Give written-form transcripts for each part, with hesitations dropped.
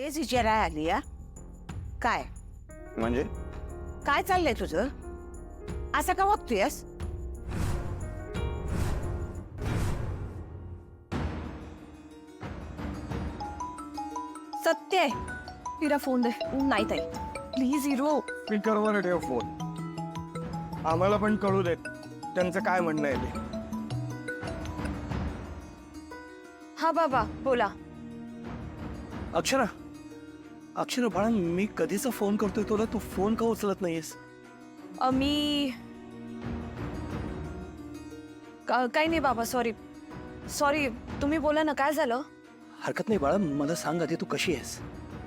तेच विचारायला आली या. काय म्हणजे काय चाललंय तुझं? असं का वागतोयस? सत्य आहे. हिरा फोन दे. नाही ताई प्लीज हिरो. स्पीकरवर ठेव फोन. आम्हाला पण कळू देत त्यांचं काय म्हणणं आहे ते. हा बाबा बोला. अक्षरा, अक्षरा बाळा, मी कधीचा फोन करतोय तुला, तू फोन का उचलत नाहीयेस? मी काही नाही बाबा. Sorry sorry. तुम्ही बोला ना, काय झालं? हरकत नाही बाळा, मला सांग आधी तू कशी आहेस?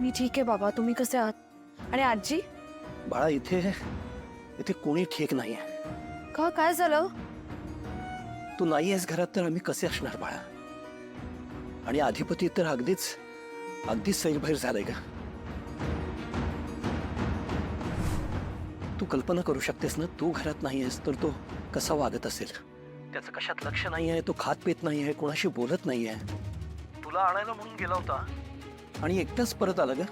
मी ठीक आहे बाबा. तुम्ही कसे आहात? आणि आजी? बाळा इथे इथे कोणी ठीक नाहीये. का, काय झालं? तू नाही आहेस घरात तर आम्ही कसे असणार बाळा? आणि अधिपती तर अगदीच सैरभैर झालाय का? तू कल्पना करू शकतेस ना, तू घरात नाही आहेस तर तो कसा वागत असेल? त्याचं कशात लक्ष नाही आहे, तो खात पित नाही आहे, कोणाशी बोलत नाही आहे. तुला आणायला म्हणून गेला होता आणि एकटाच परत आला ग.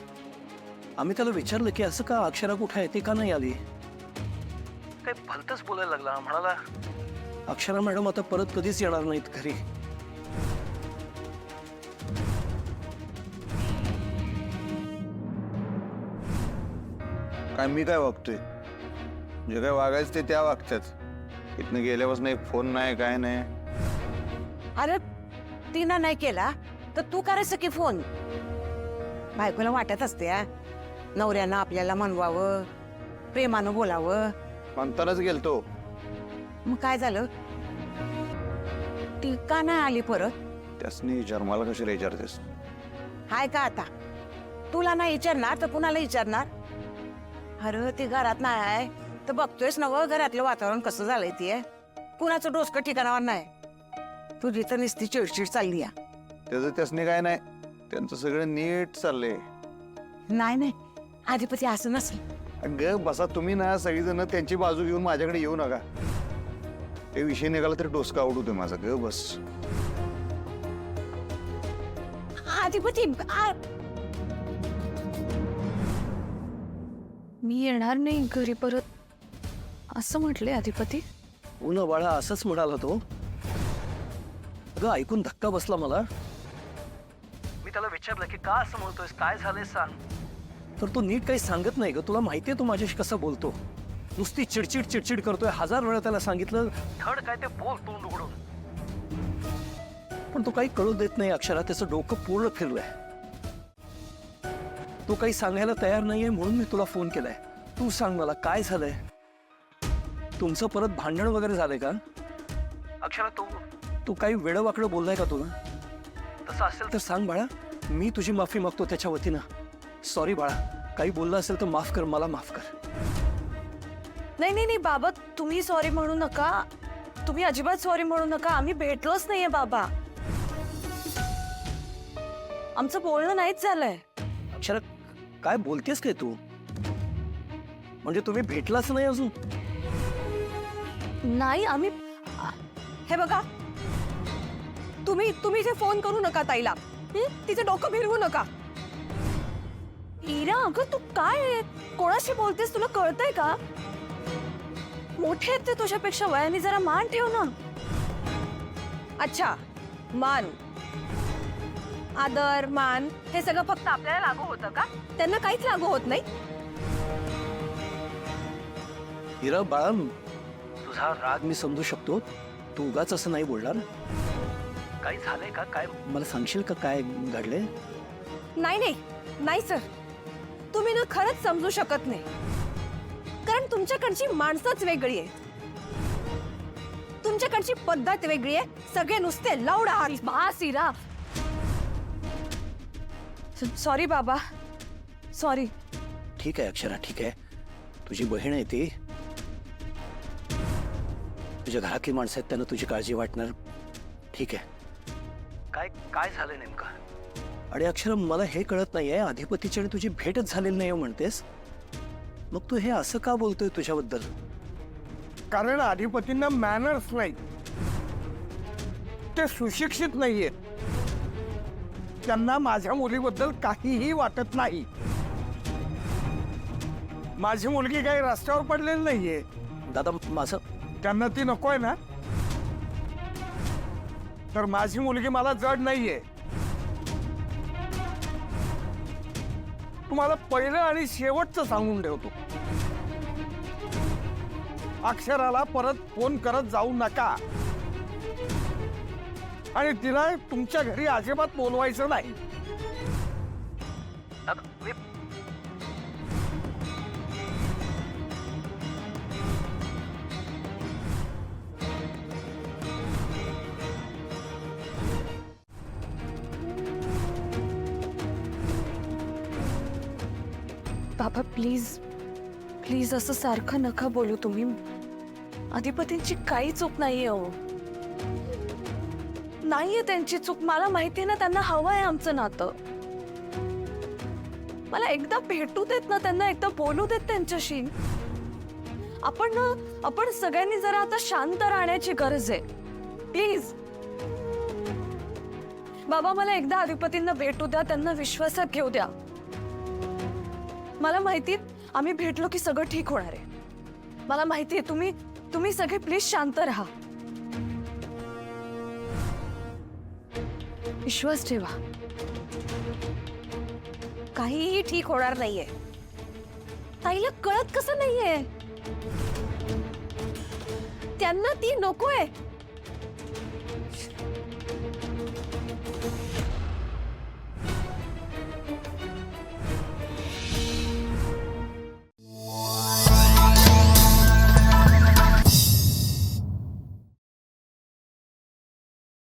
आम्ही त्याला विचारलं की असं का, अक्षरा कुठे आहे, ती का नाही आली? काय भलतंच बोलायला लागला. म्हणाला अक्षरा मॅडम आता परत कधीच येणार नाहीत घरी. काय मी काय वागतोय? जे काय वागायचं ते त्या वागतात. इथनं गेल्यापासून एक फोन नाही, काय नाही. अरे तिनं नाही केला तर तू करायचं की फोन. बायकोला वाटत असते नवऱ्यानं आपल्याला मनवावं, प्रेमानं बोलावं. म्हणतानाच गेलतो. मग काय झालं? ती का नाही आली परत? त्यासनी जन्माला कशाला विचारतेस? हाय का आता? तुला नाही विचारणार तर कुणाला विचारणार? अरे ती घरात नाही आहे तर बघतोयस ना, घरातलं वातावरण कसं झालंय. ते कुणाचं डोसकं ठिकाणावर नाही. तुझी तर नुसती चिडचिड चालली आहे. त्याचं त्यासनी काय नाही, त्यांचं सगळं नीट चाललंय. नाही अधिपती असं नसेल. ग बसा तुम्ही ना सगळीजण त्यांची बाजू घेऊन माझ्याकडे येऊ नका. ते विषय निघाला तरी डोसका आवडू दे माझा. ग बस. अधिपती मी येणार नाही घरी परत असं म्हटले अधिपती. उन्हा बाळा असंच म्हणाला तो. अगं ऐकून धक्का बसला मला. मी त्याला विचारलं की का असं म्हणतोयस, काय झालंय सांग. तर तो नीट काही सांगत नाही ग. तुला माहितीये तो माझ्याशी कसा बोलतो. नुसती चिडचिड करतोय. 1000 वेळा त्याला सांगितलं धड काय ते बोल तोंड उघडून, पण तो काही कळू देत नाही. अक्षरा त्याचं डोकं पूर्ण फिरलंय. तो काही सांगायला तयार नाहीये म्हणून मी तुला फोन केलाय. तू सांग मला काय झालंय. तुमचं परत भांडण वगैरे झालंय का? अक्षरा तू काही वेडवाकडं बोललाय का तुला? तसं असेल तर सांग बाळा, मी तुझी माफी मागतो त्याच्या वतीनं. सॉरी बाळा, काही बोललं असेल तर माफ कर, मला माफ कर. नाही बाबा, तुम्ही सॉरी म्हणू नका. तुम्ही अजिबात सॉरी म्हणू नका. आम्ही भेटलोच नाहीये बाबा. आमचं बोलणं नाहीच झालंय. अक्षरा काय बोलतेस काय तू? म्हणजे तुम्ही भेटलाच नाही अजून? नाही आम्ही. हे बघा, तुम्ही इथे फोन करू नका ताईला. तिचं डोकं फिरवू नका. इरा अगं तू काय कोणाशी बोलतेस, तुला कळतंय का? मोठे आहेत ते तुझ्यापेक्षा वयाने, जरा मान ठेव ना. अच्छा, मान आदर मान हे सगळं फक्त आपल्याला लागू होतं का? त्यांना काहीच लागू होत नाही. हिरा बाळा, तुझा राग मी समजू शकतो. तू उगाच असं नाही बोलणार. काही झालंय का? काय मला सांगशील का काय घडले? नाही सर, तुम्ही ना खरंच समजू शकत नाही. कारण तुमच्याकडची माणसंच वेगळी आहे. तुमच्याकडची पद्धत वेगळी आहे. सगळे नुसते लाऊड आहात. बास इरा. सॉरी बाबा, सॉरी. ठीक आहे अक्षरा, ठीक आहे. तुझी बहीण आहे ती. तुझ्या घरातली माणसं आहेत, त्यांना तुझी काळजी वाटणार. ठीक आहे. काय झालंय नेमकं? आणि अक्षरा मला हे कळत नाहीये, अधिपतीची आणि तुझी भेटच झालेली नाही म्हणतेस. मग तू हे असं का बोलतोय तुझ्याबद्दल? कारण अधिपतींना मॅनर्स नाही, ते सुशिक्षित नाहीये. त्यांना माझ्या मुलीबद्दल काहीही वाटत नाही. माझी मुलगी काही रस्त्यावर पडलेली नाहीये. दादा माझं त्यांना ती नकोय ना, तर माझी मुलगी मला जड नाहीये. तुम्हाला पहिलं आणि शेवटचं सांगून ठेवतो, अक्षराला परत फोन करत जाऊ नका आणि तिला तुमच्या घरी अजिबात बोलवायचं नाही. दादा बाबा प्लीज प्लीज असं सारखं नका बोलू तुम्ही. अधिपतींची काही चूक नाहीये हो. नाहीये त्यांची चूक. मला माहितीये ना त्यांना हवं आहे आमचं नातं. मला एकदा भेटू देत ना त्यांना, एकदा बोलू देत त्यांच्याशी. आपण सगळ्यांनी जरा आता शांत राहण्याची गरज आहे प्लीज. बाबा मला एकदा अधिपतींना भेटू द्या, त्यांना विश्वासात घेऊ द्या. मला माहिती आम्ही भेटलो की सगळं ठीक होणार आहे. मला माहितीये तुम्ही सगळे प्लीज शांत राहा. विश्वास ठेवा, काहीही ठीक होणार नाहीये. ताईला कळत कसं नाहीये? त्यांना ती नकोय.